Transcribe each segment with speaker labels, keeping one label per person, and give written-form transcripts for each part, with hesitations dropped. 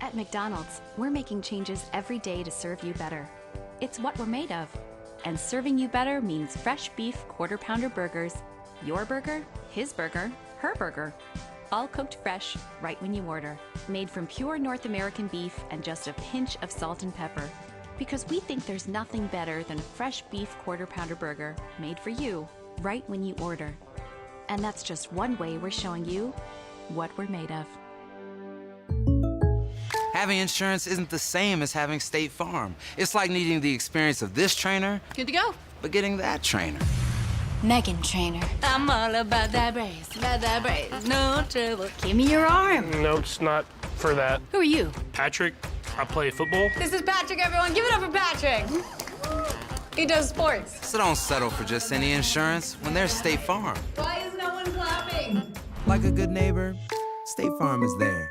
Speaker 1: At McDonald's, we're making changes every day to serve you better. It's what we're made of. And serving you better means fresh beef quarter-pounder burgers. Your burger, his burger, her burger. All cooked fresh, right when you order. Made from pure North American beef and just a pinch of salt and pepper. Because we think there's nothing better than a fresh beef quarter-pounder burger made for you, right when you order. And that's just one way we're showing you what we're made of.
Speaker 2: Having insurance isn't the same as having State Farm. It's like needing the experience of this trainer,
Speaker 3: Good to go.
Speaker 2: but getting that trainer.
Speaker 4: Megan Trainer.
Speaker 3: I'm all about that brace, no trouble.
Speaker 4: Give me your arm.
Speaker 5: No, it's not for that.
Speaker 4: Who are you?
Speaker 5: Patrick, I play football.
Speaker 3: This is Patrick, everyone. Give it up for Patrick. He does sports.
Speaker 2: So don't settle for just any insurance when there's State Farm.
Speaker 3: Why is no one clapping?
Speaker 2: Like a good neighbor, State Farm is there.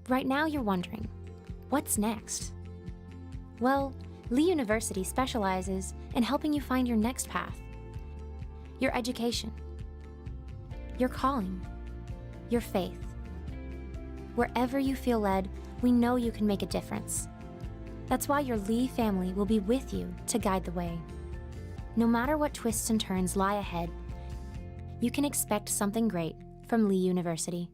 Speaker 6: Right now you're wondering, what's next? Well, Lee University specializes in helping you find your next path. Your education, your calling, your faith. Wherever you feel led, we know you can make a difference. That's why your Lee family will be with you to guide the way. No matter what twists and turns lie ahead, you can expect something great from Lee University.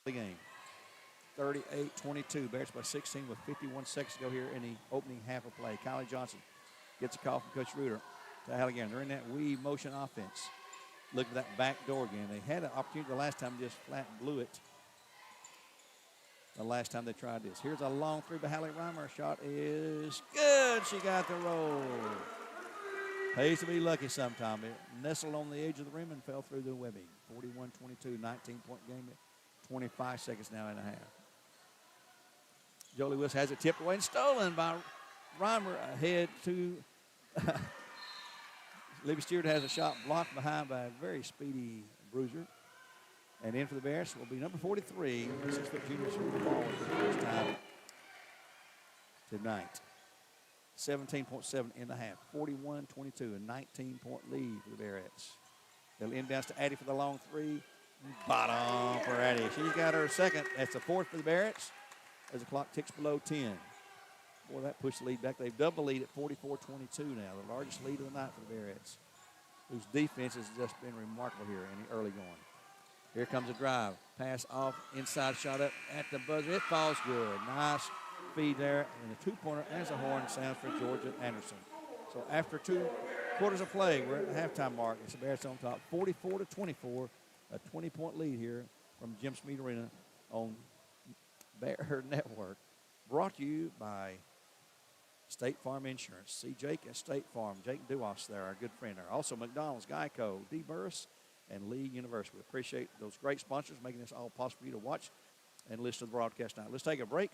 Speaker 7: the game. 38-22. Bearettes by 16 with 51 seconds to go here in the opening half of play. Kylie Johnson gets a call from Coach Reuter to Allegan. They're in that weave motion offense. Looking for that back door again. They had an opportunity the last time, just flat blew it the last time they tried this. Here's a long three by Hallie Reimer. Her shot is good. She got the roll. Pays to be lucky sometime. It nestled on the edge of the rim and fell through the webbing. 41-22, 19-point game. 25 seconds now and a half. Jolie Wilson has it tipped away and stolen by Reimer ahead to Libby Stewart has a shot blocked behind by a very speedy Bruiser. And in for the Bears will be number 43. 6-foot junior shooting the ball for the first time tonight. 17.7 in the half. 41-22, a 19-point lead for the Bearettes. They'll inbounds to Addie for the long three. Bottom for Addie. She's got her second. That's the fourth for the Bearettes as the clock ticks below 10. Boy, that pushed the lead back. They've doubled the lead at 44-22 now, the largest lead of the night for the Bearettes, whose defense has just been remarkable here in the early going. Here comes a drive. Pass off, inside shot up at the buzzer. It falls good. Nice feed there. And a two-pointer as a horn sounds for Georgia Anderson. So after 2 quarters of play, we're at the halftime mark. It's the Bears on top, 44-24, a 20-point lead here from Jim Smead Arena on Bear Network. Brought to you by State Farm Insurance. See Jake at State Farm. Jake Duas there, our good friend there. Also McDonald's, Geico, D. Burris, and Lee University. We appreciate those great sponsors making this all possible for you to watch and listen to the broadcast tonight. Let's take a break.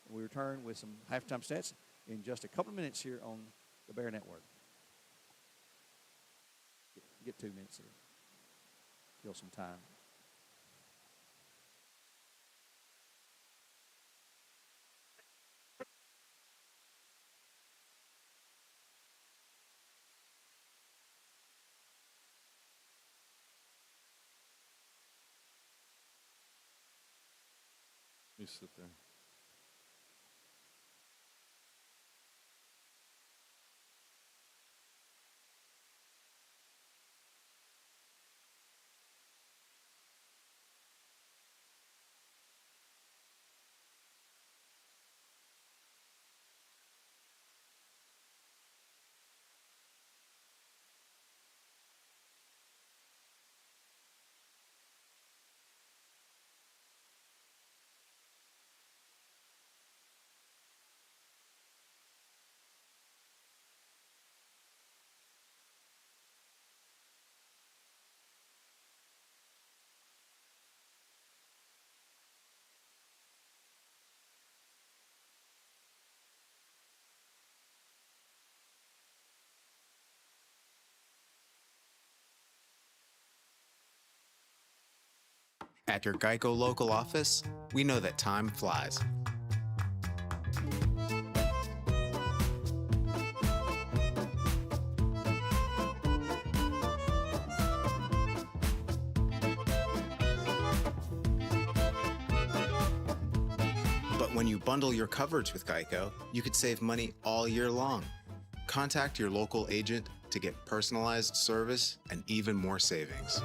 Speaker 7: We return with some halftime stats in just a couple of minutes here on the Bear Network. Get 2 minutes here. Kill some time.
Speaker 8: You sit there.
Speaker 9: At your Geico local office, we know that time flies. But when you bundle your coverage with Geico, you could save money all year long. Contact your local agent to get personalized service and even more savings.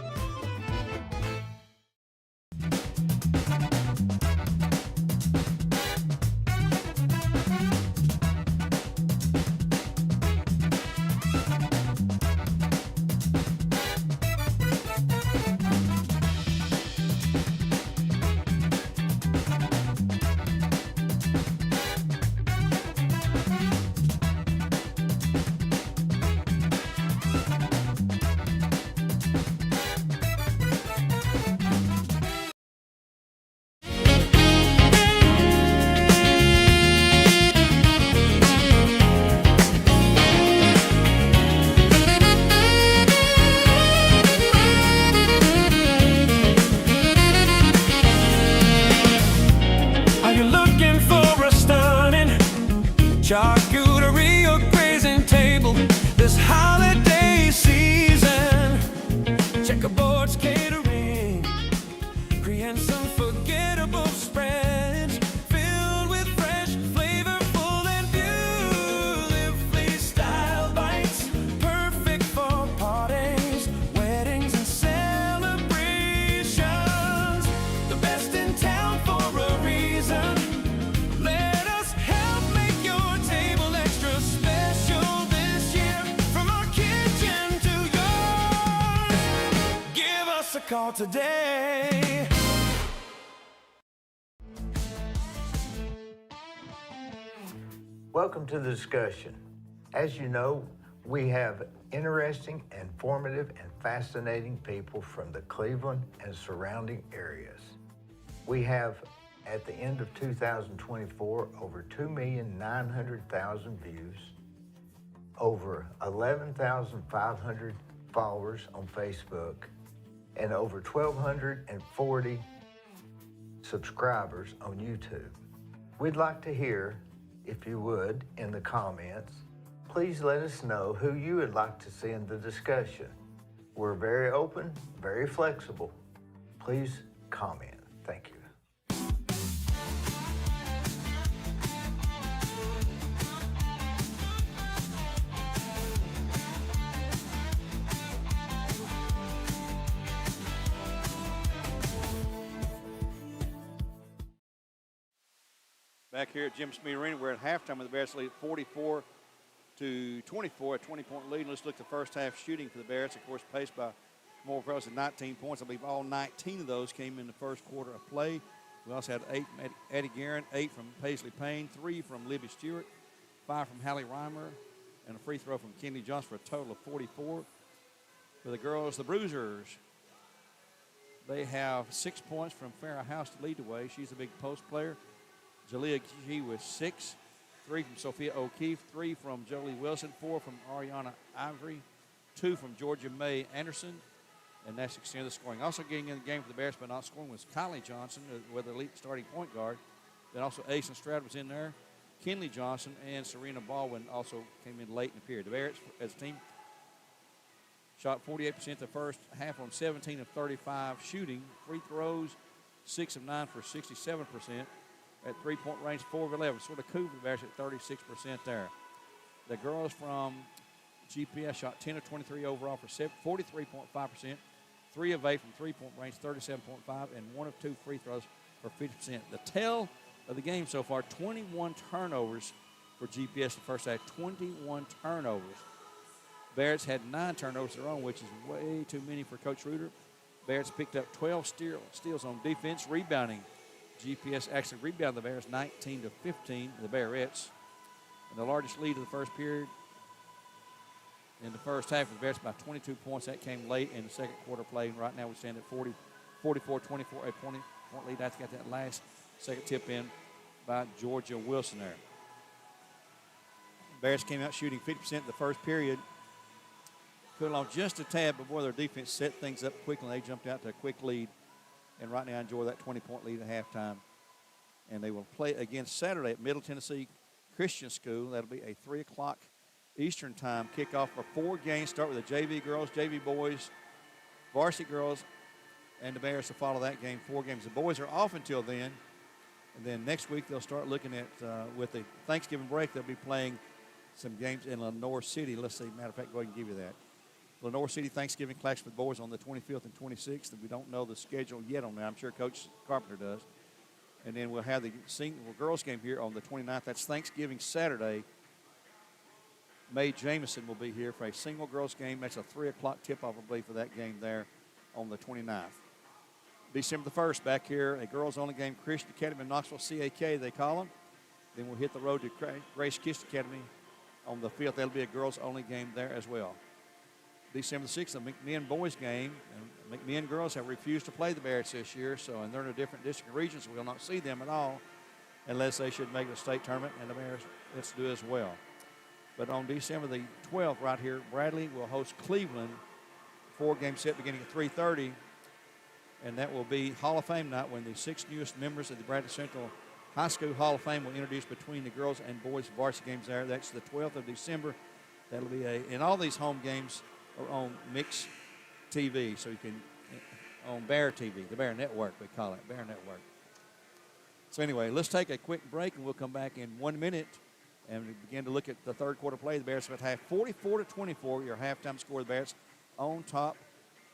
Speaker 8: us a call today.
Speaker 10: Welcome to the discussion. As you know, we have interesting, informative, and fascinating people from the Cleveland and surrounding areas. We have, at the end of 2024, over 2,900,000 views, over 11,500 followers on Facebook, and over 1,240 subscribers on YouTube. We'd like to hear, if you would, in the comments, please let us know who you would like to see in the discussion. We're very open, very flexible. Please comment. Thank you.
Speaker 7: Back here at Jim Smith Arena, we're at halftime with the Bearettes lead 44-24, a 20-point lead. Let's look at the first half shooting for the Bearettes, of course, paced by Moore Fellows at 19 points. I believe all 19 of those came in the first quarter of play. We also had 8 from Addie Guerin, 8 from Paisley Payne, 3 from Libby Stewart, 5 from Hallie Reimer, and a free throw from Kenley Johnson for a total of 44. For the girls, the Bruisers, they have 6 points from Farrah House to lead the way. She's a big post player. Jalea G with 6, 3 from Sophia O'Keefe, 3 from Jolie Wilson, 4 from Ariana Ivory, 2 from Georgia May Anderson, and that's the extent of the scoring. Also getting in the game for the Bears but not scoring was Kylie Johnson, with the elite starting point guard. Then also Ace Stroud was in there. Kenley Johnson and Serena Baldwin also came in late in the period. The Bears, as a team, shot 48% the first half on 17 of 35 shooting. Free throws, 6 of 9 for 67%. At three-point range, 4 of 11. Sort of cool for the Bears at 36% there. The girls from GPS shot 10 of 23 overall for 43.5%. 3 of 8 from three-point range, 37.5, and 1 of 2 free throws for 50%. The tale of the game so far, 21 turnovers for GPS the first half. 21 turnovers. Bears had 9 turnovers of their own, which is way too many for Coach Reuter. Bears picked up 12 steals on defense, rebounding. GPS actually rebounded the Bears 19-15, the Bearettes. And the largest lead of the first period in the first half was the Bears by 22 points. That came late in the second quarter play. And right now we stand at 44-24, a 20-point lead. I got that last second tip in by Georgia Wilson there. Bears came out shooting 50% in the first period. Cooled on just a tad before their defense set things up quickly. They jumped out to a quick lead. And right now enjoy that 20-point lead at halftime. And they will play again Saturday at Middle Tennessee Christian School. That'll be a 3 o'clock Eastern time kickoff for 4 games. Start with the JV girls, JV boys, varsity girls, and the Bears to follow that game. 4 games. The boys are off until then. And then next week they'll start looking at, with the Thanksgiving break, they'll be playing some games in Lenore City. Let's see, matter of fact, go ahead and give you that. Lenore City Thanksgiving Clash for the boys on the 25th and 26th. And we don't know the schedule yet on that. I'm sure Coach Carpenter does. And then we'll have the girls game here on the 29th. That's Thanksgiving Saturday. Mae Jamison will be here for a single girls game. That's a 3 o'clock tip-off, I believe, for that game there on the 29th. December the 1st, back here, a girls-only game, Christian Academy in Knoxville, CAK, they call them. Then we'll hit the road to Grace Kiss Academy on the 5th. That'll be a girls-only game there as well. December the 6th, the McMinn boys game. And McMinn girls have refused to play the Bearettes this year, and they're in a different district and region, so we'll not see them at all unless they should make the state tournament, and the Bearettes do as well. But on December the 12th, right here, Bradley will host Cleveland. 4-game set beginning at 3:30, and that will be Hall of Fame night when the 6 newest members of the Bradley Central High School Hall of Fame will introduce between the girls and boys varsity games there. That's the 12th of December. That'll be and all these home games are on Mix TV, so you can, on Bear TV, the Bear Network, we call it, Bear Network. So anyway, let's take a quick break, and we'll come back in 1 minute and begin to look at the third quarter play. The Bears have half 44-24, your halftime score. The Bears on top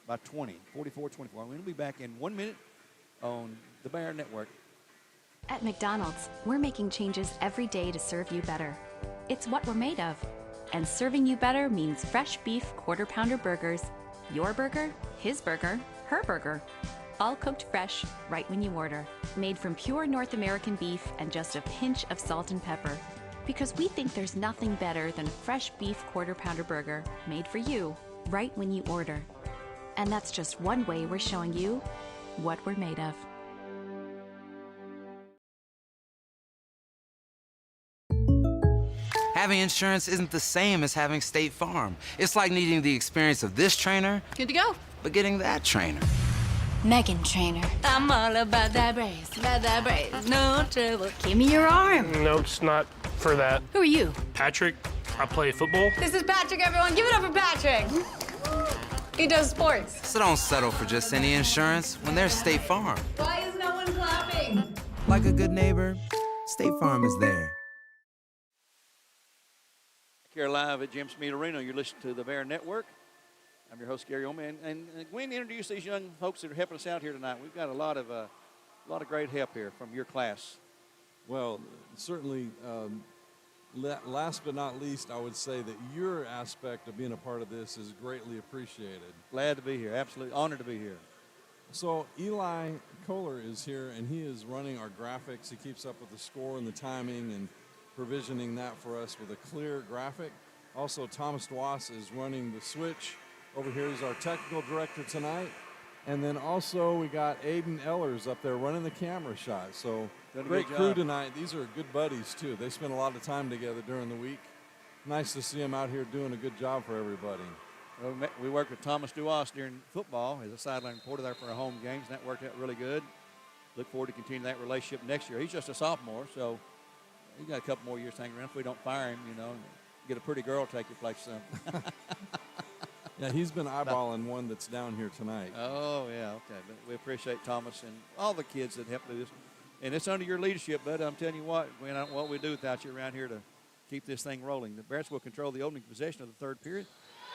Speaker 7: by 20, 44-24. We'll be back in 1 minute on the Bear Network.
Speaker 1: At McDonald's, we're making changes every day to serve you better. It's what we're made of. And serving you better means fresh beef quarter-pounder burgers. Your burger, his burger, her burger. All cooked fresh, right when you order. Made from pure North American beef and just a pinch of salt and pepper. Because we think there's nothing better than a fresh beef quarter pounder burger made for you, right when you order. And that's just one way we're showing you what we're made of.
Speaker 2: Having insurance isn't the same as having State Farm. It's like needing the experience of this trainer,
Speaker 3: Good to go.
Speaker 2: but getting that trainer.
Speaker 4: Megan Trainer.
Speaker 3: I'm all about that brace, no trouble.
Speaker 4: Give me your arm.
Speaker 5: No, it's not for that.
Speaker 4: Who are you?
Speaker 5: Patrick, I play football.
Speaker 3: This is Patrick, everyone. Give it up for Patrick. He does sports.
Speaker 2: So don't settle for just any insurance when there's State Farm.
Speaker 3: Why is no one clapping?
Speaker 2: Like a good neighbor, State Farm is there.
Speaker 7: Here live at Jim Smith Arena, you're listening to the Bear Network. I'm your host, Gary Oldman. And Gwen, introduce these young folks that are helping us out here tonight. We've got a lot of great help here from your class.
Speaker 11: Well, certainly, last but not least, I would say that your aspect of being a part of this is greatly appreciated.
Speaker 7: Glad to be here. Absolutely honored to be here.
Speaker 11: So Eli Kohler is here, and he is running our graphics. He keeps up with the score and the timing and provisioning that for us with a clear graphic. Also, Thomas Dwass is running the switch. Over here is our technical director tonight. And then also we got Aiden Ellers up there running the camera shot. So great crew tonight. These are good buddies too. They spend a lot of time together during the week. Nice to see them out here doing a good job for everybody.
Speaker 7: Well, we worked with Thomas Dwass during football as a sideline reporter there for our home games, and that worked out really good. Look forward to continuing that relationship next year. He's just a sophomore, so he's got a couple more years hanging around. If we don't fire him, get a pretty girl to take your place soon.
Speaker 11: Yeah, he's been eyeballing one that's down here tonight.
Speaker 7: Oh, yeah, okay. But we appreciate Thomas and all the kids that help do this. And it's under your leadership, bud. I'm telling you what, what we do without you around here to keep this thing rolling. The Bears will control the opening possession of the third period.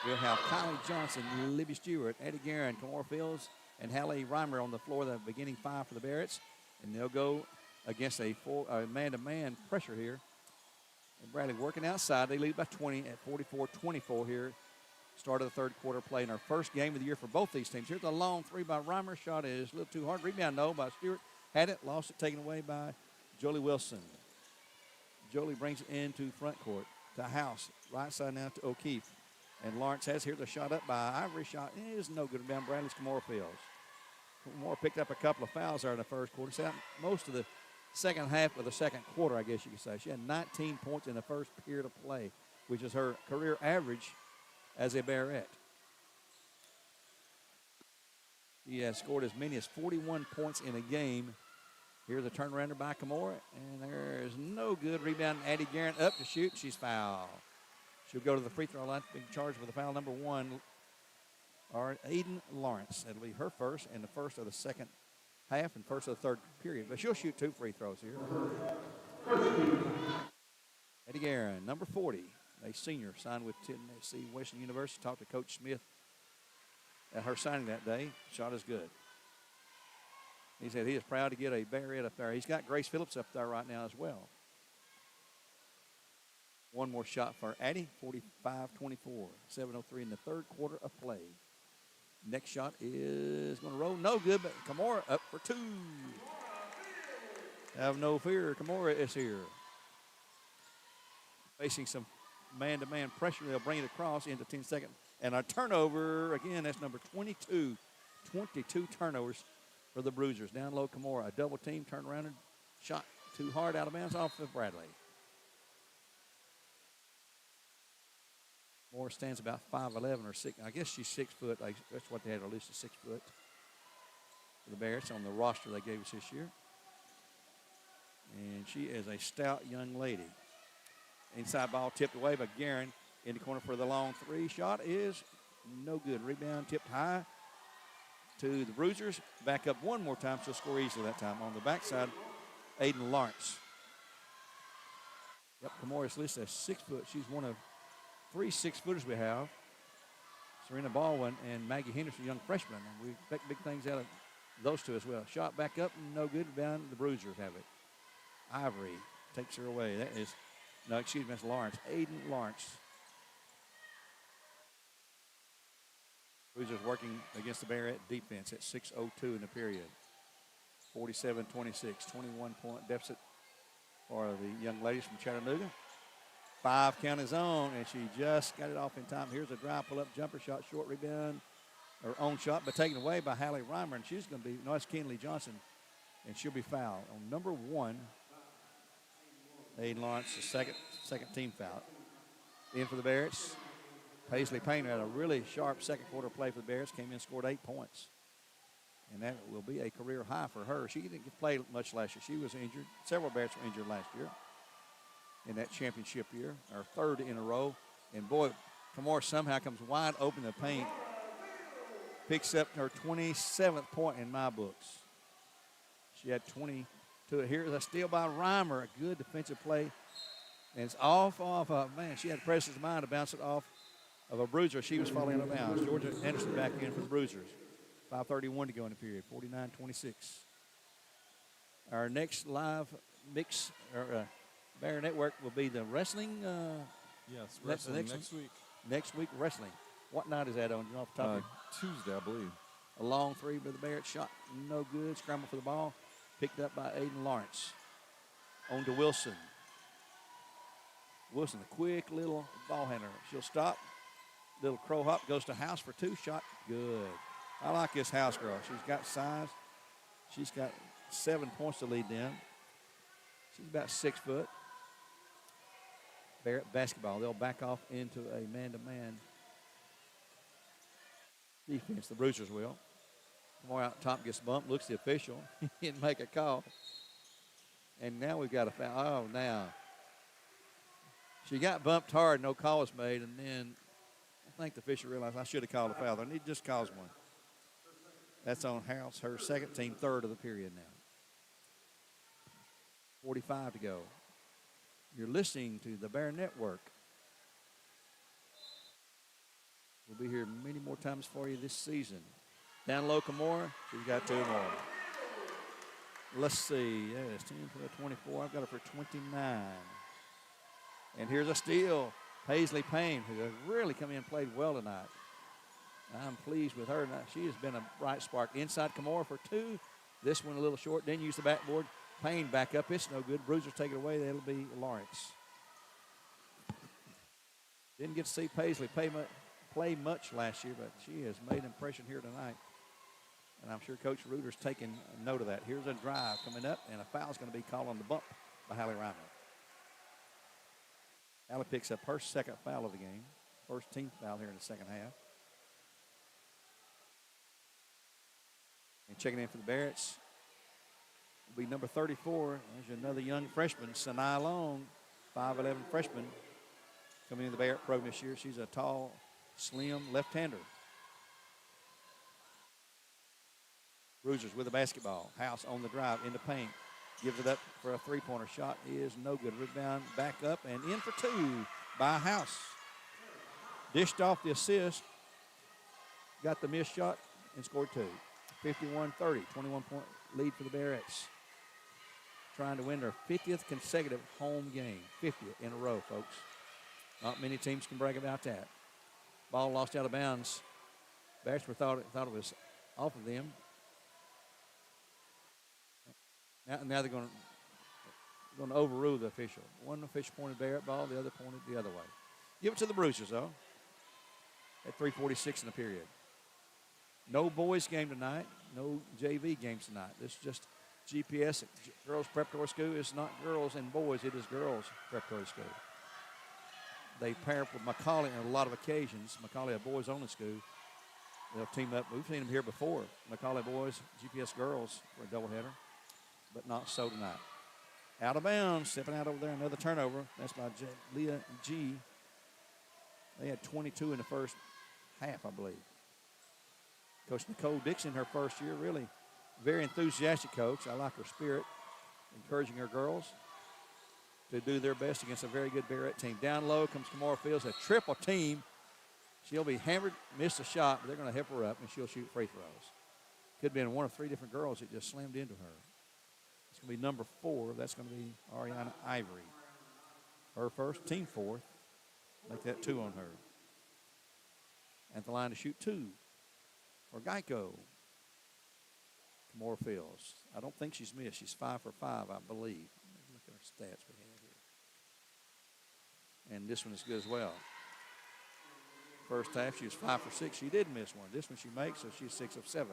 Speaker 7: We'll have Kylie Johnson, Libby Stewart, Eddie Guerin, Kamora Fields, and Hallie Reimer on the floor, the beginning five for the Bearettes. And they'll go against a man-to-man pressure here. And Bradley working outside. They lead by 20 at 44-24 here. Start of the third quarter play in our first game of the year for both these teams. Here's a long three by Reimer. Shot is a little too hard. Rebound, no, by Stewart. Had it, lost it, taken away by Jolie Wilson. Jolie brings it into front court to House. Right side now to O'Keefe. And Lawrence has here the shot up by Ivory. Shot is no good. Rebound, Bradley's Kamora Fields. Kamora picked up a couple of fouls there in the first quarter. Sat most of the second half of the second quarter, I guess you could say. She had 19 points in the first period of play, which is her career average as a Bearette. He has scored as many as 41 points in a game. Here's a turnarounder by Kamora, and there's no good. Rebound, Addie Guerin up to shoot. She's fouled. She'll go to the free throw line, being charged with a foul number one. Aiden Lawrence. That'll be her first and the first of the second half and first of the third period. But she'll shoot 2 free throws here. Addie Guerin, number 40. A senior, signed with Tennessee Western University. Talked to Coach Smith at her signing that day. Shot is good. He said he is proud to get a Bearette up there. He's got Grace Phillips up there right now as well. One more shot for Addie, 45-24. 7:03 in the third quarter of play. Next shot is going to roll. No good, but Kamora up for two. Have no fear. Kamora is here. Facing some man-to-man pressure. They'll bring it across into 10 seconds. And a turnover, again, that's number 22. 22 turnovers for the Bruisers. Down low, Kamora, a double team, turn around and shot too hard out of bounds off of Bradley. Moore stands about 5'11" or 6. I guess she's 6 foot. That's what they had, at least 6 foot. For the Bears on the roster they gave us this year. And she is a stout young lady. Inside ball tipped away by Guerin in the corner for the long three. Shot is no good. Rebound tipped high to the Bruisers. Back up one more time. She'll score easily that time. On the backside, Aiden Lawrence. Yep, Kamora's listed as 6 foot. She's one of 3 6-footers we have. Serena Baldwin and Maggie Henderson, young freshman. And we expect big things out of those two as well. Shot back up, no good. Down, the Bruisers have it. Ivory takes her away. That is, no, excuse me, that's Lawrence. Aiden Lawrence. Bruisers working against the Bearette defense at 6:02 in the period. 47-26, 21-point deficit for the young ladies from Chattanooga. 5 count is on, and she just got it off in time. Here's a drive, pull-up jumper shot, short rebound, or own shot, but taken away by Hallie Reimer, and she's going to be, no, it's Kenley Johnson, and she'll be fouled. On number 1, Aiden Lawrence, the second team foul. In for the Bearettes. Paisley Painter had a really sharp second quarter play for the Bearettes, came in, scored 8 points. And that will be a career high for her. She didn't play much last year. She was injured. Several Bearettes were injured last year in that championship year, our 3rd in a row. And boy, Kamora somehow comes wide open in the paint. Picks up her 27th point in my books. She had 22. Here's a steal by Reimer, a good defensive play. And it's off, man, she had presence of mind to bounce it off of a Bruiser. She was falling out of bounds. Georgia Anderson back in for the Bruisers. 5:31 to go in the period, 49-26. Our next live mix, Bear Network, will be the wrestling.
Speaker 11: Yes, wrestling next week.
Speaker 7: Next week, wrestling. What night is that on? Off the top of
Speaker 11: Tuesday, I believe.
Speaker 7: A long three by the Bearette, shot no good. Scramble for the ball, picked up by Aiden Lawrence. On to Wilson. Wilson, a quick little ball handler. She'll stop. Little crow hop, goes to House for 2. Shot good. I like this House girl. She's got size. She's got 7 points to lead them. She's about 6 foot. Bearette basketball. They'll back off into a man-to-man defense. The Bruisers will. More out top, gets bumped, looks the official. He didn't make a call. And now we've got a foul. Oh, now. She got bumped hard, no call was made, and then I think the official realized I should have called a foul there, and he just caused one. That's on House, her second team, 3rd of the period now. 45 to go. You're listening to the Bear Network. We'll be here many more times for you this season. Down low, Kamora. She's got 2 more. Let's see. Yes, 10, 12, 24. I've got her for 29. And here's a steal. Paisley Payne, who has really come in and played well tonight. I'm pleased with her. She has been a bright spark. Inside Kamora for 2. This one a little short. Didn't use the backboard. Payne back up. It's no good. Bruisers take it away. That'll be Lawrence. Didn't get to see Paisley play much last year, but she has made an impression here tonight. And I'm sure Coach Reuter's taking note of that. Here's a drive coming up, and a foul's going to be called on the bump by Hallie Reimer. Hallie picks up her second foul of the game. First team foul here in the second half. And checking in for the Bearettes will be number 34. There's another young freshman, Sanai Long, 5'11" freshman, coming into the Bearette program this year. She's a tall, slim left-hander. Bruisers with the basketball. House on the drive into paint. Gives it up for a three-pointer shot. Is no good. Rebound back up and in for 2 by House. Dished off the assist. Got the missed shot and scored 2. 51-30. 21-point lead for the Bearettes. Trying to win their 50th consecutive home game. 50th in a row, folks. Not many teams can brag about that. Ball lost out of bounds. Bachelor thought it was off of them. Now they're going to overrule the official. One official pointed Bearette ball, the other pointed the other way. Give it to the Bruisers, though, at 3:46 in the period. No boys game tonight, no JV games tonight. This is just GPS, Girls Preparatory School. It's not girls and boys, it is girls preparatory school. They pair up with Macaulay on a lot of occasions. Macaulay, a boys-only school. They'll team up. We've seen them here before. Macaulay boys, GPS girls for a doubleheader, but not so tonight. Out of bounds, stepping out over there, another turnover. That's by Leah G. They had 22 in the first half, I believe. Coach Nicole Dixon, her first year, really very enthusiastic coach. I like her spirit, encouraging her girls to do their best against a very good Bearette team. Down low comes Kamora Fields, a triple team. She'll be hammered, missed a shot, but they're going to hip her up, and she'll shoot free throws. Could have been one of 3 different girls that just slammed into her. It's going to be number 4. That's going to be Ariana Ivory. Her first, team 4th. Make that 2 on her. At the line to shoot 2. for Geico. Kimora Fields. I don't think she's missed. She's 5 for 5, I believe. Let's look at our stats we have here. And this one is good as well. First half, she was 5 for 6. She did miss one. This one she makes, so she's 6 of 7.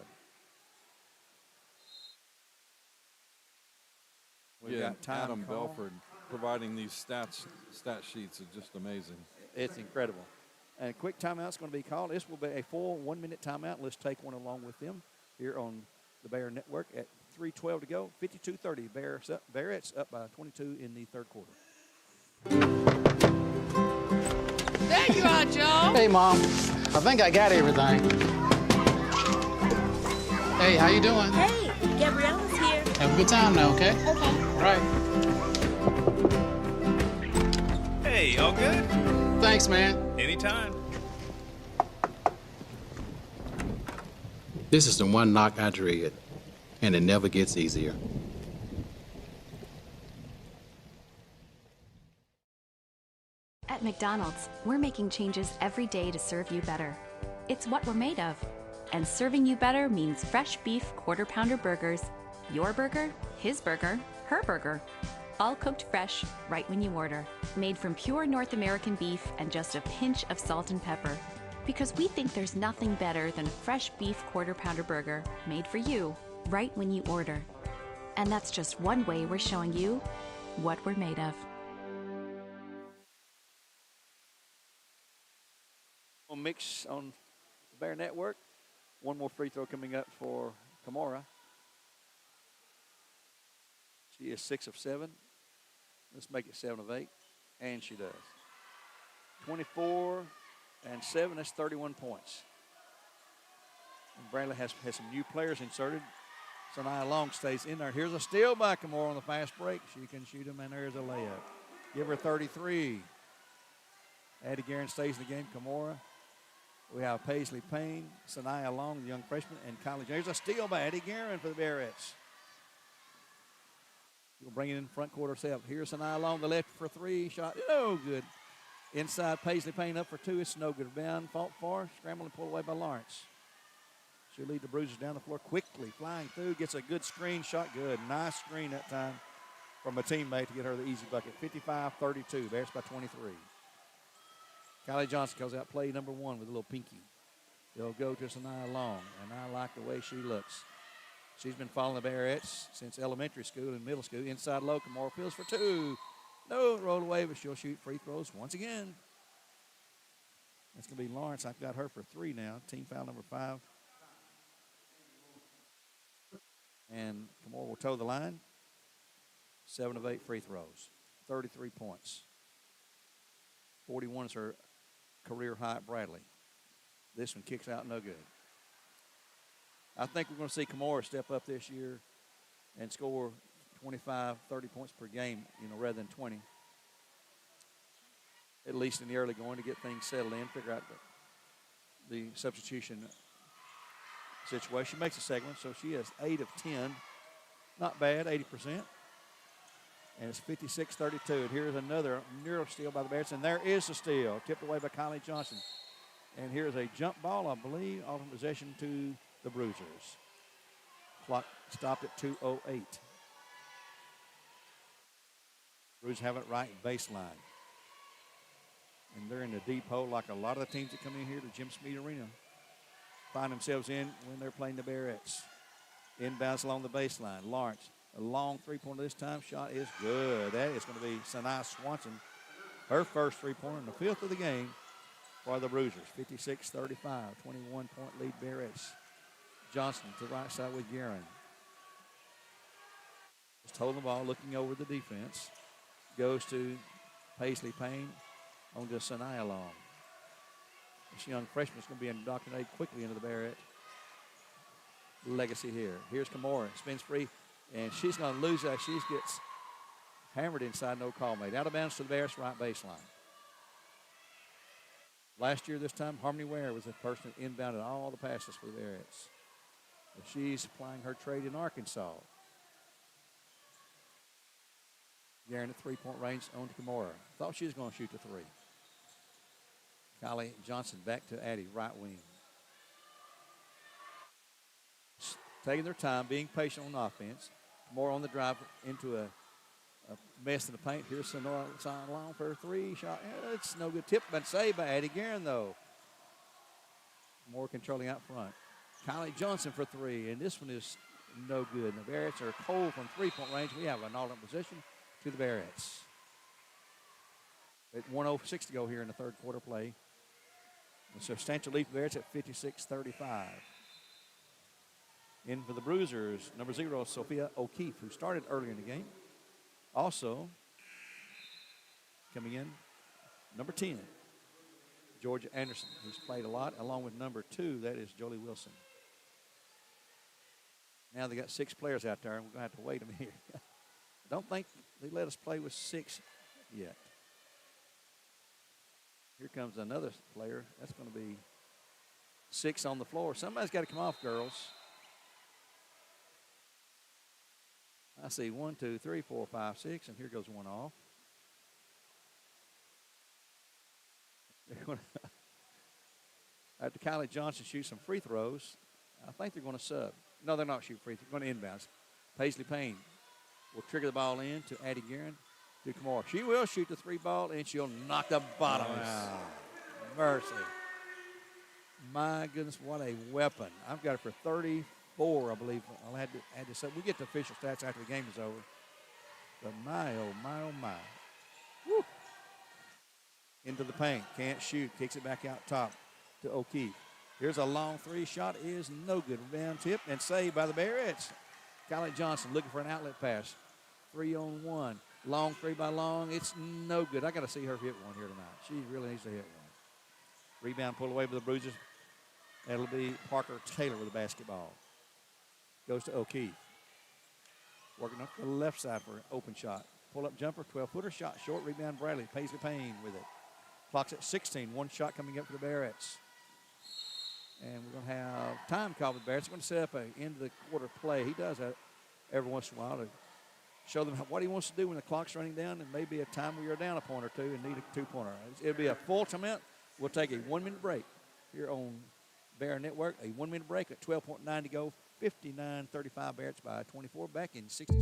Speaker 7: We've got time
Speaker 11: Adam
Speaker 7: call.
Speaker 11: Belford providing these stat sheets is just amazing.
Speaker 7: It's incredible. And a quick timeout's going to be called. This will be a full 1-minute timeout. Let's take one along with them here on the Bear Network at 3:12 to go. 52-30. Bearettes up by 22 in the third quarter.
Speaker 3: There you are, Joe.
Speaker 12: Hey, Mom. I think I got everything. Hey, how you doing?
Speaker 13: Hey, Gabriella's here.
Speaker 12: Have a good time now, okay?
Speaker 13: Okay.
Speaker 12: All right.
Speaker 14: Hey, all good?
Speaker 12: Thanks, man.
Speaker 14: Anytime.
Speaker 12: This is the one knock I dread, and it never gets easier.
Speaker 1: At McDonald's, we're making changes every day to serve you better. It's what we're made of. And serving you better means fresh beef quarter-pounder burgers. Your burger, his burger, her burger. All cooked fresh, right when you order. Made from pure North American beef and just a pinch of salt and pepper. Because we think there's nothing better than a fresh beef quarter-pounder burger made for you, right when you order. And that's just one way we're showing you what we're made of.
Speaker 7: Mix on the Bear Network. One more free throw coming up for Kimora. She is 6 of 7. Let's make it 7 of 8. And she does. 24 and 7, that's 31 points. And Bradley has some new players inserted. Sanaya Long stays in there. Here's a steal by Kimora on the fast break. She can shoot him, and there's a layup. Give her 33. Addie Guerin stays in the game. Kimora. We have Paisley Payne, Sanaya Long, the young freshman, and Kylie. There's a steal by Addie Guerin for the Bearettes. We'll bring it in front court herself. Here's Sanaya Long, the left for 3. Shot, no good. Inside, Paisley Payne up for 2. It's no good. Rebound, fought for, scrambled and pulled away by Lawrence. She'll lead the Bruisers down the floor quickly, flying through, gets a good screen, shot good. Nice screen that time from a teammate to get her the easy bucket. 55-32, Bears by 23. Kylie Johnson goes out play number 1 with a little pinky. They'll go to Sanaya Long, and I like the way she looks. She's been following the Bearettes since elementary school and middle school. Inside low, Kimora Fields for 2. No, roll away, but she'll shoot free throws once again. That's going to be Lawrence. I've got her for 3 now. Team foul number 5. And Kimora will toe the line. 7 of 8 free throws. 33 points. 41 is her career high at Bradley. This one kicks out no good. I think we're going to see Kimora step up this year and score 25, 30 points per game, rather than 20. At least in the early going to get things settled in, figure out the substitution situation. She makes a second one, so she has 8 of 10. Not bad, 80%. And it's 56-32. And here's another near steal by the Bears. And there is a steal, tipped away by Kylie Johnson. And here's a jump ball, I believe, off in possession to the Bruisers. Clock stopped at 2:08. Bruisers have it right baseline. And they're in the deep hole like a lot of the teams that come in here to Jim Smead Arena find themselves in when they're playing the Bearettes. Inbounds along the baseline. Lawrence, a long three-pointer this time. Shot is good. That is going to be Sanaya Swanson. Her first three-pointer in the 5th of the game for the Bruisers. 56-35, 21-point lead Bearettes. Johnson to the right side with Guerin. Just holding the ball, looking over the defense. Goes to Paisley Payne on to Sanaya Long. This young freshman is going to be indoctrinated quickly into the Bearette legacy here. Here's Kimora, spins free, and she's going to lose that. She gets hammered inside, no call made. Out of bounds to the Bears, right baseline. Last year, this time, Harmony Ware was the person that inbounded all the passes for the Bearettes. But she's applying her trade in Arkansas. Guerin at three-point range on to Kimora. Thought she was going to shoot the 3. Kylie Johnson back to Addie, right wing. taking their time, being patient on offense. More on the drive into a mess in the paint. Here's Sonora long for a three-shot. It's no good. Tip, but saved by Addie Guerin, though. More controlling out front. Kylie Johnson for three, and this one is no good. And the Bearettes are cold from three-point range. We have an alternate position to the Bearettes. At 1:06 to go here in the third quarter play. A substantial lead for the Bearettes at 56-35. In for the Bruisers, number 0, Sophia O'Keefe, who started earlier in the game. Also, coming in, number 10, Georgia Anderson, who's played a lot, along with number 2, that is Jolie Wilson. Now they got 6 players out there, and we're going to have to wait a minute. I don't think they let us play with 6 yet. Here comes another player. That's going to be 6 on the floor. Somebody's got to come off, girls. I see 1, 2, 3, 4, 5, 6, and here goes one off. After Kylie Johnson shoots some free throws, I think they're going to sub. No, they're not shooting free throws. They're going to inbounds. Paisley Payne will trigger the ball in to Addie Guerin to Kamara. She will shoot the 3 ball, and she'll knock the bottom out. Mercy. My goodness, what a weapon. I've got it for 34, I believe. I'll add this up. We get the official stats after the game is over. But my, oh, my, oh, my. Woo. Into the paint. Can't shoot. Kicks it back out top to O'Keefe. Here's a long 3 shot. Is no good. Rebound tip and saved by the Bearettes. Kylie Johnson looking for an outlet pass. 3-on-1. Long 3 by Long. It's no good. I got to see her hit one here tonight. She really needs to hit one. Rebound pulled away by the Bruisers. That'll be Parker Taylor with the basketball. Goes to O'Keefe. Working up the left side for an open shot. Pull-up jumper, 12-footer, shot short. Rebound Bradley. Paisley Payne with it. Clock's at 16. 1 shot coming up for the Bearettes. And we're going to have time call with the Bearettes. We're going to set up an end of the quarter play. He does that every once in a while to show them what he wants to do when the clock's running down, and maybe a time where you're down a point or two and need a 2-pointer. It'll be a full timeout. We'll take a 1-minute break here on Bear Network. A 1-minute break at 12.9 to go. 59-35 Bearettes by 24. Back in 60.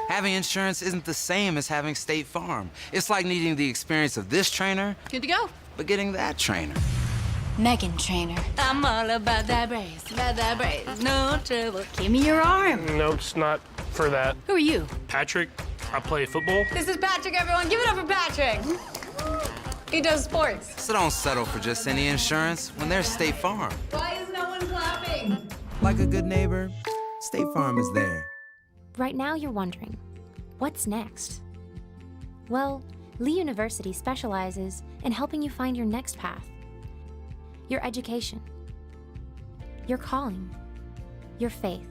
Speaker 2: Having insurance isn't the same as having State Farm. It's like needing the experience of this trainer,
Speaker 3: Good to go.
Speaker 2: but getting that trainer.
Speaker 4: Megan Trainer.
Speaker 3: I'm all about that brace, no trouble.
Speaker 4: Give me your arm.
Speaker 5: No, it's not for that.
Speaker 4: Who are you?
Speaker 5: Patrick, I play football.
Speaker 3: This is Patrick, everyone. Give it up for Patrick. He does sports.
Speaker 2: So don't settle for just any insurance when there's State Farm.
Speaker 3: Why is no one clapping?
Speaker 2: Like a good neighbor, State Farm is there.
Speaker 6: Right now you're wondering, what's next? Well, Lee University specializes in helping you find your next path. Your education, your calling, your faith.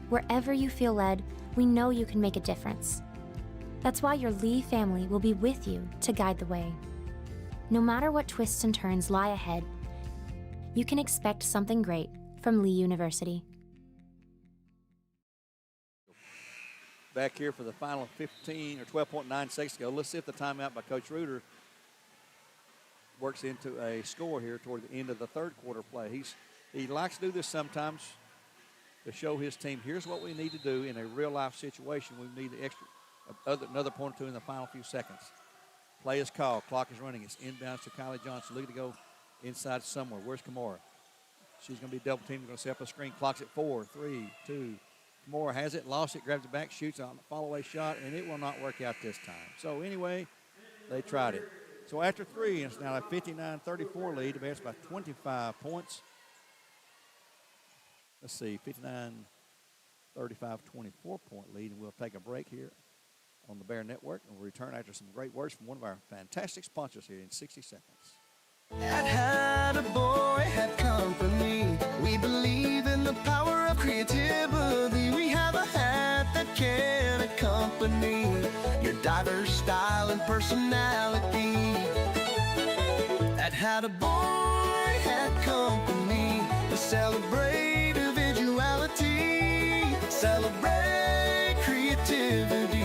Speaker 6: Wherever you feel led, we know you can make a difference. That's why your Lee family will be with you to guide the way. No matter what twists and turns lie ahead, you can expect something great from Lee University.
Speaker 7: Back here for the final 15 or 12.9 seconds to go. Let's see if the timeout by Coach Reuter works into a score here toward the end of the third quarter play. He likes to do this sometimes to show his team, here's what we need to do in a real-life situation. We need another point or two in the final few seconds. Play is called. Clock is running. It's inbounds to Kylie Johnson. Looking to go inside somewhere. Where's Kamara? She's going to be double teamed. We're going to set up a screen. Clock's at 4, 3, 2. Kamara has it, lost it, grabs it back, shoots on a follow-away shot, and it will not work out this time. So anyway, they tried it. So after 3, it's now a 59-34 lead. The Bears by 25 points. Let's see, 59-35, 24-point lead, and we'll take a break here on the Bear Network, and we'll return after some great words from one of our fantastic sponsors here in 60 seconds.
Speaker 8: I'd had a boy, had company. We believe in the power of creativity. We have a hat that can accompany your diverse style and personality. I'd had a boy, had company to celebrate individuality, celebrate creativity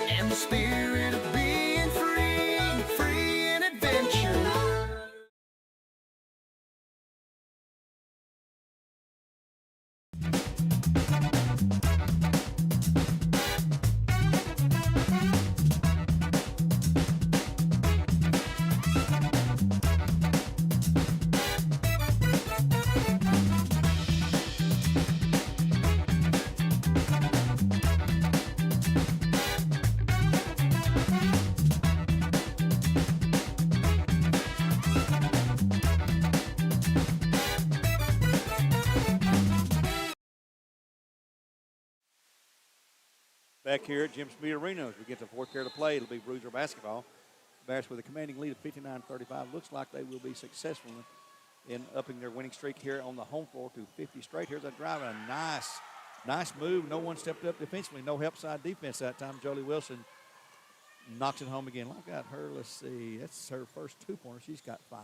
Speaker 8: and the spirit of being free and adventure.
Speaker 7: Back here at Jim Speed Arena as we get to the fourth period of play, it'll be Bruiser basketball. Bears with a commanding lead of 59-35. Looks like they will be successful in upping their winning streak here on the home floor to 50 straight. Here's a drive and a nice move. No one stepped up defensively. No help side defense that time. Jolie Wilson knocks it home again. Look at her. Let's see. That's her first 2-pointer. She's got 5.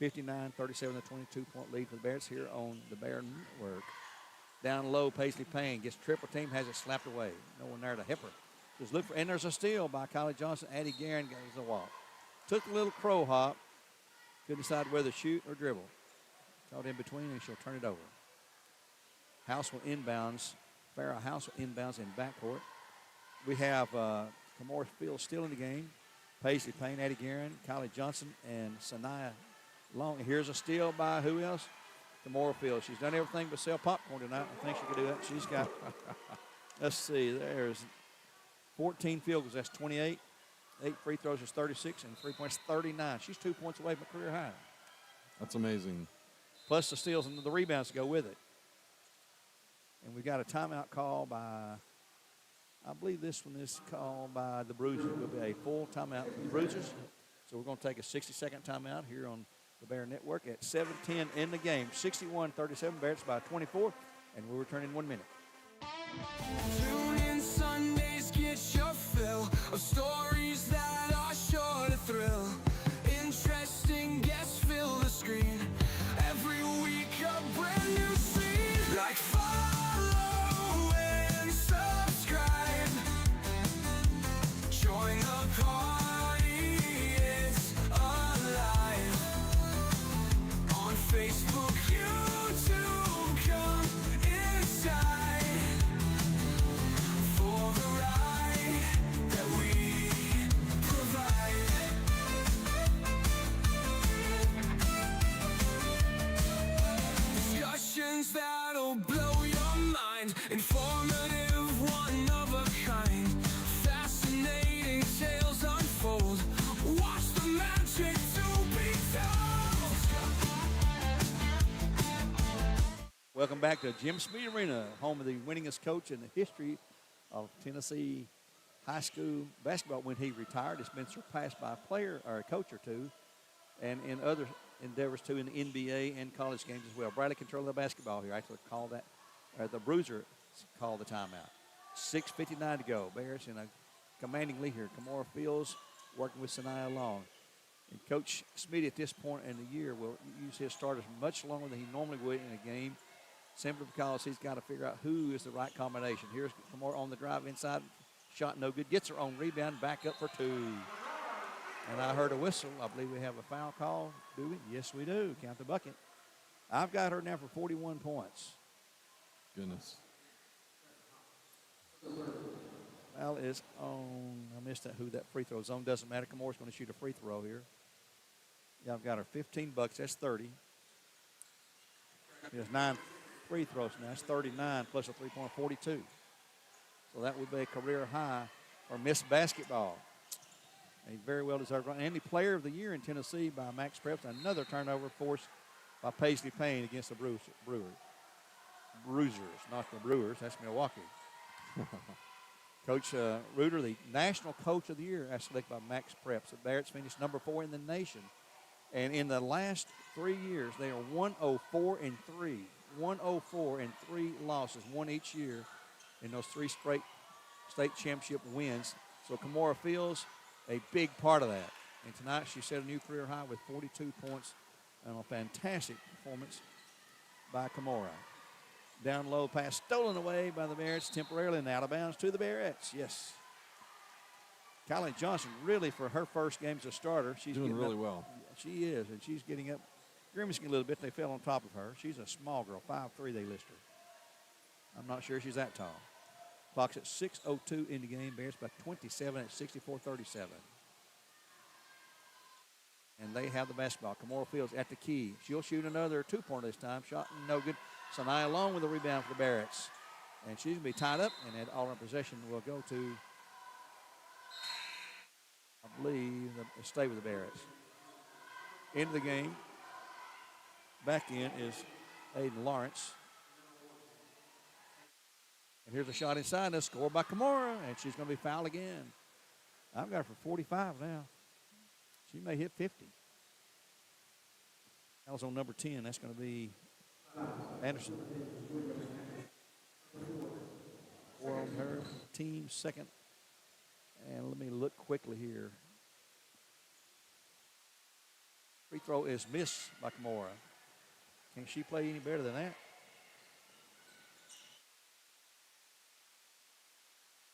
Speaker 7: 59-37, the 22-point lead for the Bears here on the Bear Network. Down low, Paisley Payne gets triple team, has it slapped away. No one there to help her. Just look for, and there's a steal by Kylie Johnson. Addie Guerin goes the walk. Took a little crow hop. Couldn't decide whether to shoot or dribble. Caught in between, and she'll turn it over. House will inbounds. Farrah House will inbounds in backcourt. We have Kamora Fields still in the game. Paisley Payne, Addie Guerin, Kylie Johnson, and Sanaya Long. Here's a steal by who else? Kamora Fields. She's done everything but sell popcorn tonight. I think she could do that. She's got, let's see, there's 14 field goals. That's 28. 8 free throws is 36, and 3 points 39. She's 2 points away from a career high.
Speaker 11: That's amazing.
Speaker 7: Plus the steals and the rebounds to go with it. And we've got a timeout call by, I believe this one is called by the Bruisers. It will be a full timeout for the Bruisers. So we're going to take a 60-second timeout here on the Bear Network at 7:10 in the game. 61-37, Bearettes by 24, and we'll return in 1 minute.
Speaker 8: Tune in Sundays, get your fill of stories that are sure to thrill. Interesting guests fill the screen. Every week a brand new scene. Like follow and subscribe. Join the party, it's alive. On Facebook, YouTube, come inside. For the ride that we provide. Discussions that'll blow your mind. Informative, one of a kind. Fascinating tales unfold. Watch the magic to be told.
Speaker 7: Welcome back to Jim Speed Arena, home of the winningest coach in the history of Tennessee high school basketball. When he retired, it's been surpassed by a player or a coach or two, and in other endeavors too, in the NBA and college games as well. Bradley controlled the basketball here. Actually called that, the Bruiser called the timeout. 6:59 to go. Bears in a commanding lead here. Kamora Fields working with Sanaya Long. And Coach Smitty at this point in the year will use his starters much longer than he normally would in a game, simply because he's got to figure out who is the right combination. Here's Kamora on the drive inside. Shot no good. Gets her own rebound. Back up for 2. And I heard a whistle. I believe we have a foul call. Do we? Yes, we do. Count the bucket. I've got her now for 41 points.
Speaker 11: Goodness.
Speaker 7: Foul is on. I missed that. Who that free throw zone doesn't matter. Kamora's going to shoot a free throw here. Yeah, I've got her 15 bucks. That's 30. She has 9 free throws now. That's 39 plus a 3-point, 42. So that would be a career high for Miss Basketball. A very well deserved run. And the player of the year in Tennessee by Max Preps. Another turnover forced by Paisley Payne against the Bruisers, not the Brewers. That's Milwaukee. Coach Reuter, the National Coach of the Year, as selected by Max Preps. The Bearettes finished number 4 in the nation. And in the last 3 years, they are 104-3. 104 and 3 losses, one each year in those 3 straight state championship wins. So Kamora Fields, a big part of that. And tonight she set a new career high with 42 points and a fantastic performance by Kamora. Down low pass stolen away by the Bearettes temporarily and out of bounds to the Bearettes. Yes. Kylie Johnson, really for her first game as a starter, she's
Speaker 11: doing really well.
Speaker 7: She is, and she's getting up, grimacing a little bit. They fell on top of her. She's a small girl, 5'3" they list her. I'm not sure she's that tall. Clock's at 6:02 in the game. Bears by 27 at 64-37. And they have the basketball. Kamora Fields at the key. She'll shoot another 2-pointer this time. Shot no good. Sanaya Long with a rebound for the Bearettes. And she's going to be tied up, and that all in possession will go to, I believe, stay with the Bearettes. Into the game. Back in is Aiden Lawrence. And here's a shot inside. A score by Kimura, and she's going to be fouled again. I've got her for 45 now. She may hit 50. That was on number 10. That's going to be Anderson. 4 on her team, second. And let me look quickly here. Free throw is missed by Kimura. Can she play any better than that?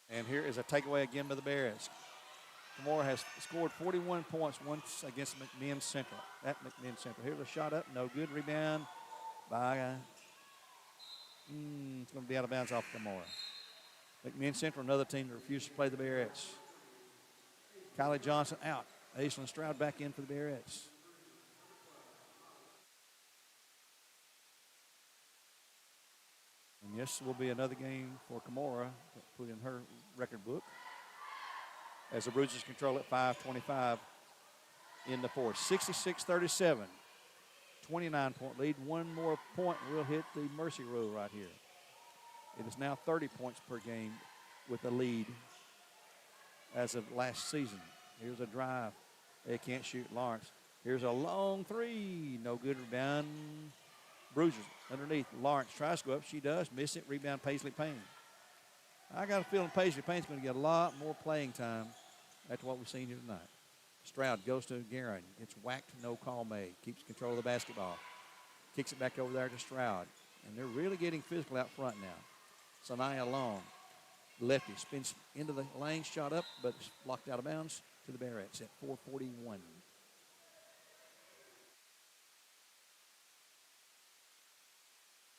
Speaker 7: And here is a takeaway again by the Bearettes. Kimura has scored 41 points once against McMinn Central. At McMinn Central. Here's a shot up, no good. Rebound by, it's going to be out of bounds off Kimura. McMinn Central, another team that refused to play the Bearettes. Kylie Johnson out. Aislinn Stroud back in for the Bearettes. And this will be another game for Kimura to put in her record book, as the Bruisers control at 5:25 in the fourth. 66-37, 29-point lead. One more point will hit the mercy rule right here. It is now 30 points per game with a lead as of last season. Here's a drive. They can't shoot. Lawrence. Here's a long three. No good. Rebound. Bruisers underneath. Lawrence tries to go up. She does. Miss it. Rebound Paisley Payne. I got a feeling Paisley Payne's going to get a lot more playing time after what we've seen here tonight. Stroud goes to Guerin. Gets whacked. No call made. Keeps control of the basketball. Kicks it back over there to Stroud. And they're really getting physical out front now. Sanaya Long. Lefty spins into the lane. Shot up, but it's blocked out of bounds to the Bearettes at 4:41.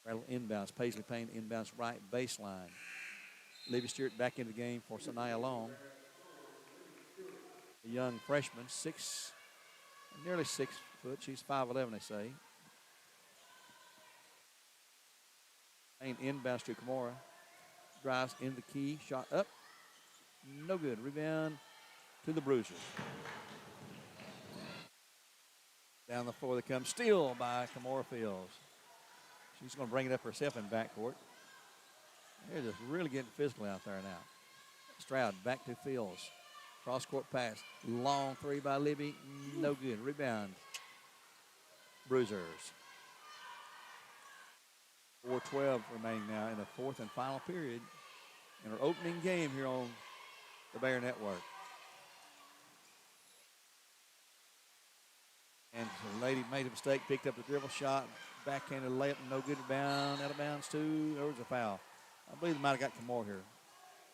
Speaker 7: Rattle inbounds. Paisley Payne inbounds right baseline. Libby Stewart back into the game for Sanaya Long. A young freshman, nearly 6 foot. She's 5'11", they say. Payne inbounds to Kimura. Drives in the key. Shot up. No good. Rebound to the Bruisers. Down the floor they come. Steal by Kimura Fields. She's going to bring it up herself in backcourt. They're just really getting physical out there now. Stroud back to Fields. Cross-court pass. Long three by Libby. No good. Rebound. Bruisers. 4:12 remaining now in the fourth and final period in our opening game here on the Bear Network. And the lady made a mistake, picked up the dribble shot, backhanded layup, no good. Rebound, out of bounds too. There was a foul. I believe they might have got Kimura here,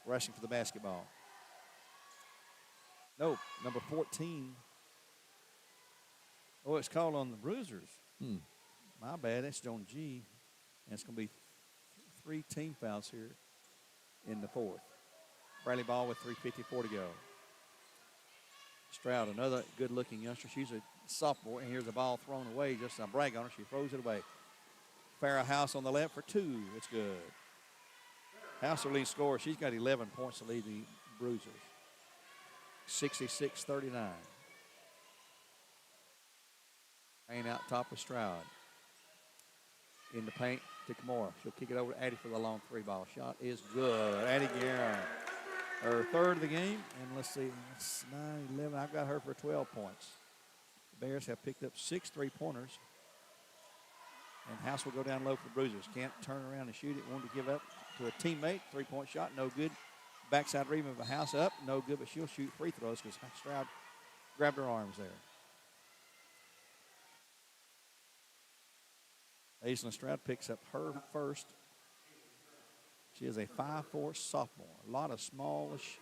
Speaker 7: rushing for the basketball. No, number 14. Oh, it's called on the Bruisers. My bad, that's Joan G. And it's going to be 3 team fouls here in the fourth. Bradley Ball with 3:54 to go. Stroud, another good-looking youngster. She's a sophomore, and here's the ball thrown away. Just to brag on her, she throws it away. Farrah House on the left for 2. It's good. House, her lead scorer. She's got 11 points to lead the Bruisers. 66-39. Payne out top of Stroud. In the paint to Kimura. She'll kick it over to Addie for the long 3-ball shot. Is good. Addie Guerin, her third of the game. And let's see, it's 9-11. I've got her for 12 points. The Bears have picked up 6 3-pointers. And House will go down low for the Bruisers. Can't turn around and shoot it. Wanted to give up to a teammate. 3-point shot, no good. Backside rebound of a House up, no good, but she'll shoot free throws because Stroud grabbed her arms there. Aislinn Stroud picks up her first. She is a 5'4" sophomore. A lot of smallish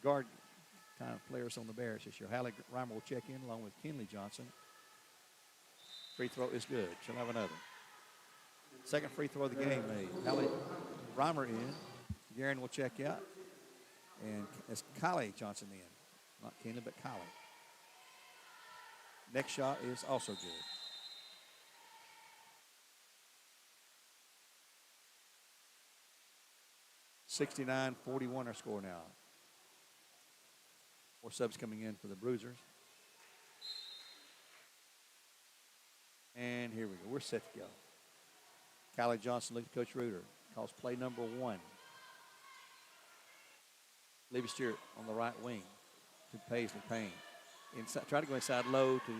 Speaker 7: guard kind of players on the Bears this year. Hallie Reimer will check in along with Kinley Johnson. Free throw is good. She'll have another. Second free throw of the game made. Hallie Reimer in. Guerin will check out. And it's Kylie Johnson in. Not Kinley, but Kylie. Next shot is also good. 69-41 our score now. 4 subs coming in for the Bruisers. And here we go. We're set to go. Kylie Johnson looked at Coach Reuter. Calls play number 1. Levy Stewart on the right wing to Paisley Payne. Inside, try to go inside low to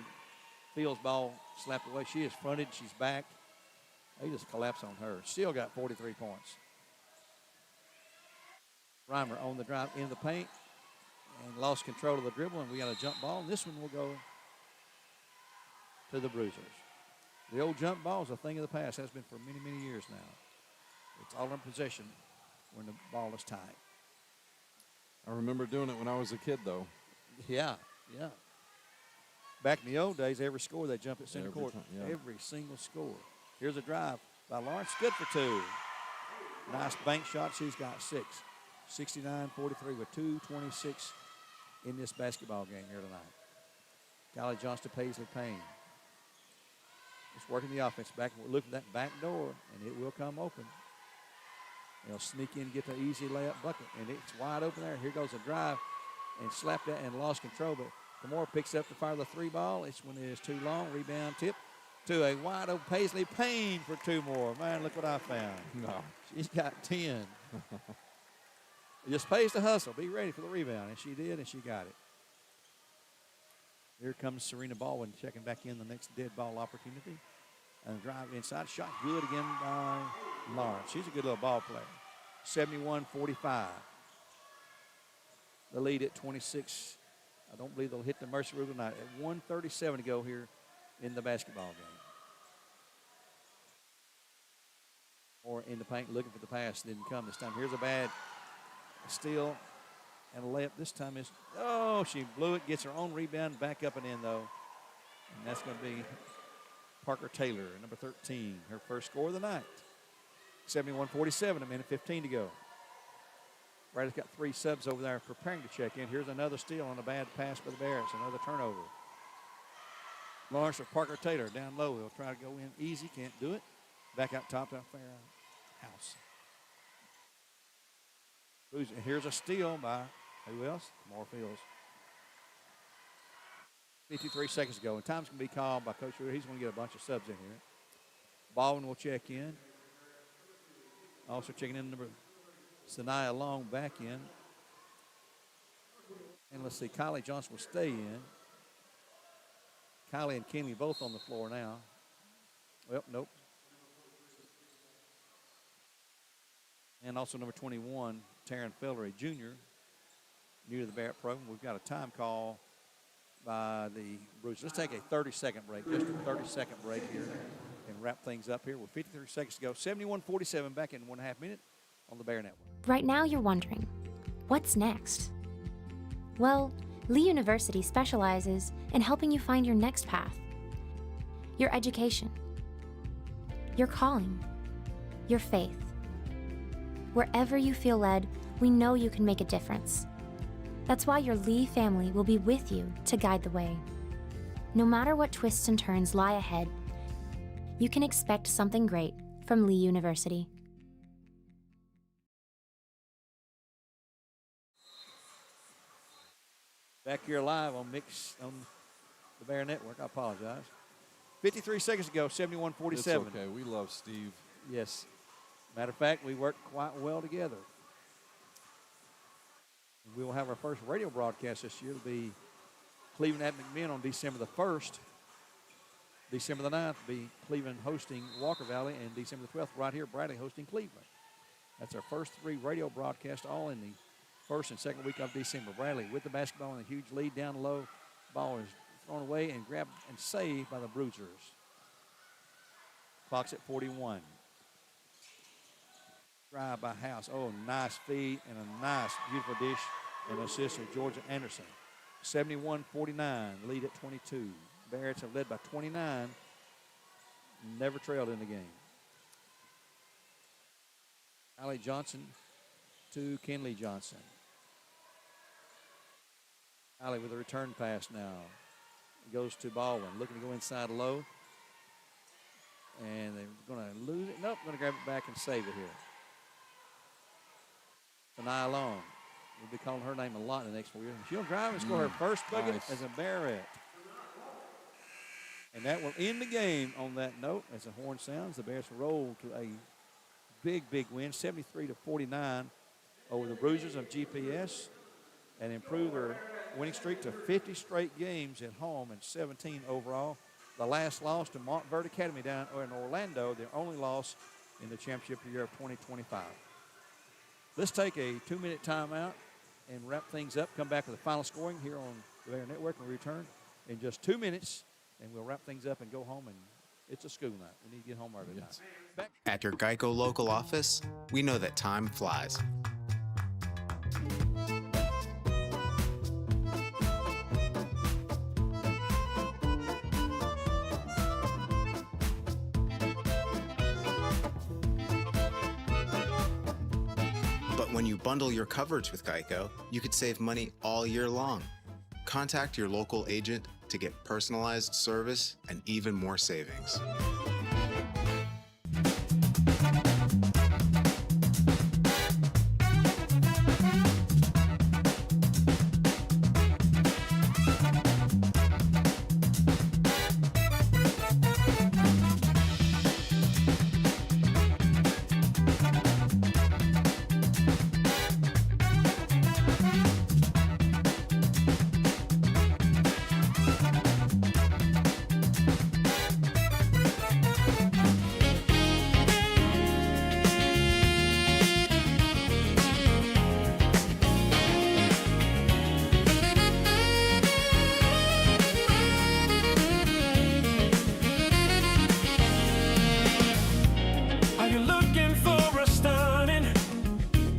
Speaker 7: Fields' ball slapped away. She is fronted. She's back. They just collapse on her. Still got 43 points. Reimer on the drive in the paint and lost control of the dribble, and we got a jump ball. And this one will go to the Bruisers. The old jump ball is a thing of the past. Has been for many, many years now. It's all in possession when the ball is tight.
Speaker 11: I remember doing it when I was a kid, though.
Speaker 7: Yeah, yeah. Back in the old days, every score they jump at center court.
Speaker 11: Time, yeah.
Speaker 7: Every single score. Here's a drive by Lawrence. Good for two. Nice bank shot. She's got 6. 69-43 with 2:26 in this basketball game here tonight. Golly Johnston, Paisley Payne. Just working the offense back. We're looking at that back door, and it will come open. They'll sneak in and get the easy layup bucket, and it's wide open there. Here goes a drive, and slapped that and lost control, but Kamora picks up to fire the 3 ball. This one is too long. Rebound tip to a wide open Paisley Payne for 2 more. Man, look what I found.
Speaker 11: No.
Speaker 7: She's got 10. It just pays to hustle. Be ready for the rebound. And she did, and she got it. Here comes Serena Baldwin checking back in the next dead ball opportunity. And drive inside. Shot good again by Lawrence. She's a good little ball player. 71-45. The lead at 26. I don't believe they'll hit the Mercy Rule tonight. At 1:37 to go here in the basketball game. Or in the paint looking for the pass. Didn't come this time. Here's a bad steal and a layup. This time is, oh, she blew it. Gets her own rebound. Back up and in, though. And that's going to be Parker Taylor, number 13. Her first score of the night. 71-47, a minute 15 to go. Bradley's got 3 subs over there preparing to check in. Here's another steal on a bad pass by the Bearettes. Another turnover. Lawrence or Parker Taylor down low. They'll try to go in easy. Can't do it. Back out top to Fair House. Here's a steal by who else? More Fields. 53 seconds to go. And time's going to be called by Coach Ruder. He's going to get a bunch of subs in here. Baldwin will check in. Also checking in number Sanaya Long back in. And let's see, Kylie Johnson will stay in. Kylie and Kenley both on the floor now. Well, nope. And also number 21, Taryn Fellery Jr., new to the Barrett program. We've got a time call by the Bruisers. Let's take a 30-second break, just a 30-second break here, and wrap things up here with 53 seconds to go. 71-47 back in 1.5 minutes on the Bear Network.
Speaker 6: Right now you're wondering, what's next? Well, Lee University specializes in helping you find your next path, your education, your calling, your faith. Wherever you feel led, we know you can make a difference. That's why your Lee family will be with you to guide the way. No matter what twists and turns lie ahead, you can expect something great from Lee University.
Speaker 7: Back here live on the Bear Network. I apologize. 53 seconds to go, 71-47.
Speaker 11: It's okay. We love Steve.
Speaker 7: Yes. Matter of fact, we work quite well together. We will have our first radio broadcast this year. It'll be Cleveland at McMinn on December the 1st. December the 9th will be Cleveland hosting Walker Valley, and December the 12th right here, Bradley hosting Cleveland. That's our first 3 radio broadcasts, all in the first and second week of December. Bradley with the basketball and a huge lead down low. Ball is thrown away and grabbed and saved by the Bruisers. Clock's at 41. Drive by House. Oh, nice feed and a nice, beautiful dish and assist of Georgia Anderson. 71-49, lead at 22. Bearettes have led by 29, never trailed in the game. Allie Johnson to Kenley Johnson. Allie with a return pass now. It goes to Baldwin, looking to go inside low. And they're going to lose it. Nope, going to grab it back and save it here. Sanaya Long. We'll be calling her name a lot in the next 4 years. She'll drive and score her first bucket as a Bearette. And that will end the game on that note. As the horn sounds, the Bears roll to a big, big win, 73-49 over the Bruisers of GPS. and improve their winning streak to 50 straight games at home and 17 overall. The last loss to Montverde Academy down in Orlando, their only loss in the championship year of 2025. Let's take a 2-minute timeout and wrap things up. Come back with the final scoring here on the Bear Network and return in just 2 minutes, and we'll wrap things up and go home. And it's a school night. We need to get home early tonight. Back.
Speaker 9: At your Geico local office, we know that time flies. But when you bundle your coverage with Geico, you could save money all year long. Contact your local agent to get personalized service and even more savings.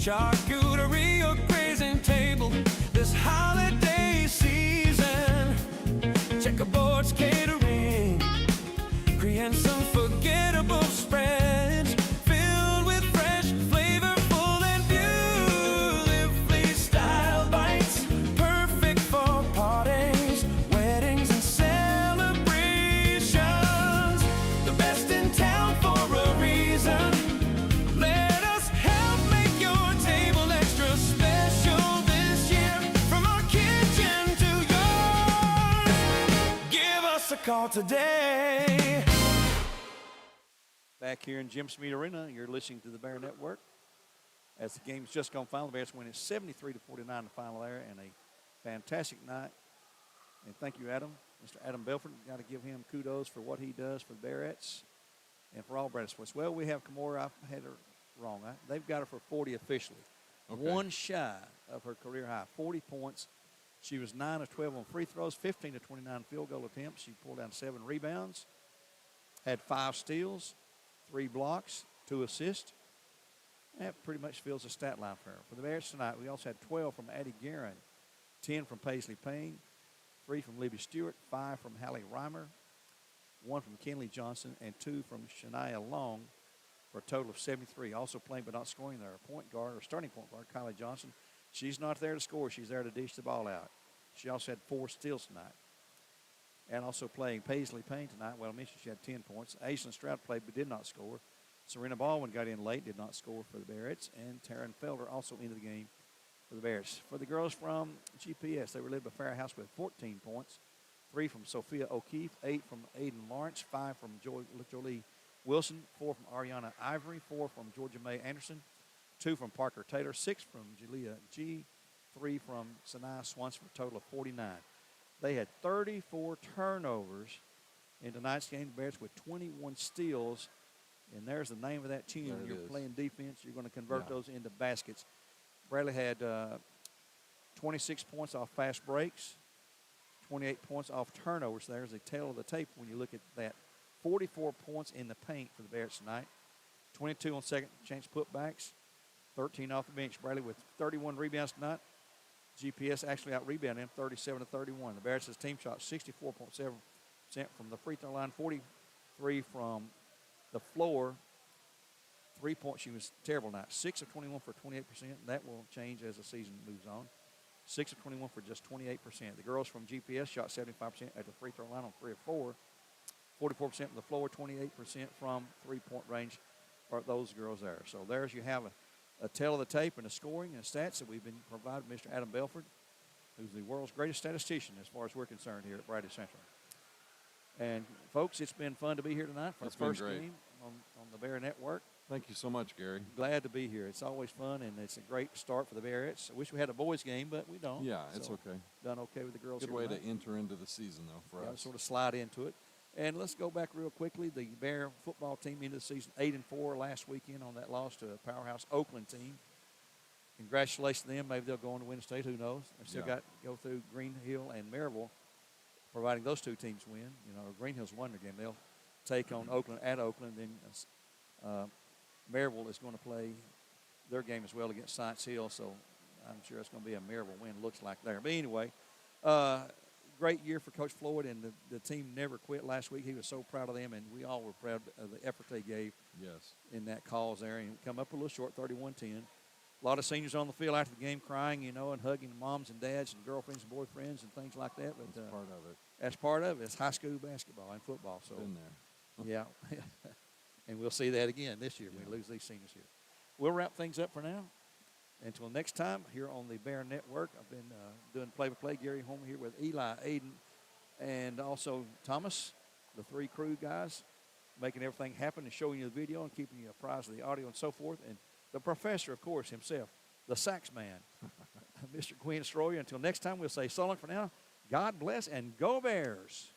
Speaker 8: Charcuterie or grazing table this holiday season. Checkerboards catering, creating some forgettable spreads filled with fresh, flavorful, and beautifully styled bites. Perfect for parties, weddings, and celebrations. The best in town for a reason. Call today.
Speaker 7: Back here in Jim Smead Arena, you're listening to the Bear Network. As the game's just gone final, the Bears win it 73-49 in the final there, and a fantastic night. And thank you, Adam. Mr. Adam Belford, got to give him kudos for what he does for the Bearettes and for all Bearettes sports. Well, we have Kimora. I had her wrong. They've got her for 40 officially. Okay. One shy of her career high, 40 points. She was 9 of 12 on free throws, 15 of 29 field goal attempts. She pulled down 7 rebounds, had 5 steals, 3 blocks, 2 assists. That pretty much fills the stat line for her. For the Bears tonight, we also had 12 from Addie Guerin, 10 from Paisley Payne, 3 from Libby Stewart, 5 from Hallie Reimer, 1 from Kenley Johnson, and 2 from Shania Long for a total of 73. Also playing but not scoring there, point guard or starting point guard, Kylie Johnson. She's not there to score. She's there to dish the ball out. She also had 4 steals tonight. And also playing Paisley Payne tonight. Well, I mentioned she had 10 points. Aislinn Stroud played but did not score. Serena Baldwin got in late, did not score for the Bearettes. And Taryn Felder also into the game for the Bears. For the girls from GPS, they were led by Farrah House with 14 points. 3 from Sophia O'Keefe, 8 from Aiden Lawrence, 5 from Jolie Wilson, 4 from Ariana Ivory, 4 from Georgia May Anderson, 2 from Parker Taylor, 6 from Julia G, 3 from Sanaa Swanson for a total of 49. They had 34 turnovers in tonight's game. The Bears with 21 steals. And there's the name of that team. When you're playing defense, you're going to convert those into baskets. Bradley had 26 points off fast breaks, 28 points off turnovers. There's a tail of the tape when you look at that. 44 points in the paint for the Bears tonight. 22 on second chance putbacks. 13 off the bench. Bradley with 31 rebounds tonight. GPS actually out-rebounded him 37-31. The Bears' team shot 64.7% from the free throw line, 43 from the floor. 3-point, she was terrible tonight. 6 of 21 for 28%. That will change as the season moves on. 6 of 21 for just 28%. The girls from GPS shot 75% at the free throw line on 3 of 4. 44% from the floor, 28% from three-point range for those girls there. So there's you have a tale of the tape and the scoring and the stats that we've been provided by Mr. Adam Belford, who's the world's greatest statistician as far as we're concerned here at Bradley Central. And, folks, it's been fun to be here tonight for the first game on the Bear Network.
Speaker 11: Thank you so much, Gary.
Speaker 7: Glad to be here. It's always fun, and it's a great start for the Bearettes. I wish we had a boys game, but we don't.
Speaker 11: Yeah, it's
Speaker 7: so
Speaker 11: okay.
Speaker 7: Done okay with the girls.
Speaker 11: Good
Speaker 7: here
Speaker 11: way
Speaker 7: tonight.
Speaker 11: to enter into the season, though, for us.
Speaker 7: Sort of slide into it. And let's go back real quickly. The Bear football team ended the season 8-4 last weekend on that loss to a powerhouse Oakland team. Congratulations to them. Maybe they'll go on to win state. Who knows? They still got to go through Green Hill and Maryville, providing those two teams win. You know, Green Hill's won their game. They'll take on Oakland at Oakland. Then Maryville is going to play their game as well against Science Hill. So I'm sure it's going to be a Maryville win. Looks like there. But anyway, great year for Coach Floyd, and the team never quit last week. He was so proud of them, and we all were proud of the effort they gave in that cause there. And come up a little short, 31-10. A lot of seniors on the field after the game crying, you know, and hugging moms and dads and girlfriends and boyfriends and things like that. But
Speaker 11: that's part of it.
Speaker 7: That's part of it. It's high school basketball and football. So
Speaker 11: Been there.
Speaker 7: Yeah. And we'll see that again this year when we lose these seniors here. We'll wrap things up for now. Until next time, here on the Bear Network, I've been doing play-by-play. Gary Homer here with Eli, Aiden, and also Thomas, the three crew guys, making everything happen and showing you the video and keeping you apprised of the audio and so forth. And the professor, of course, himself, the sax man, Mr. Quinn Stroyer. Until next time, we'll say so long for now. God bless and go Bears.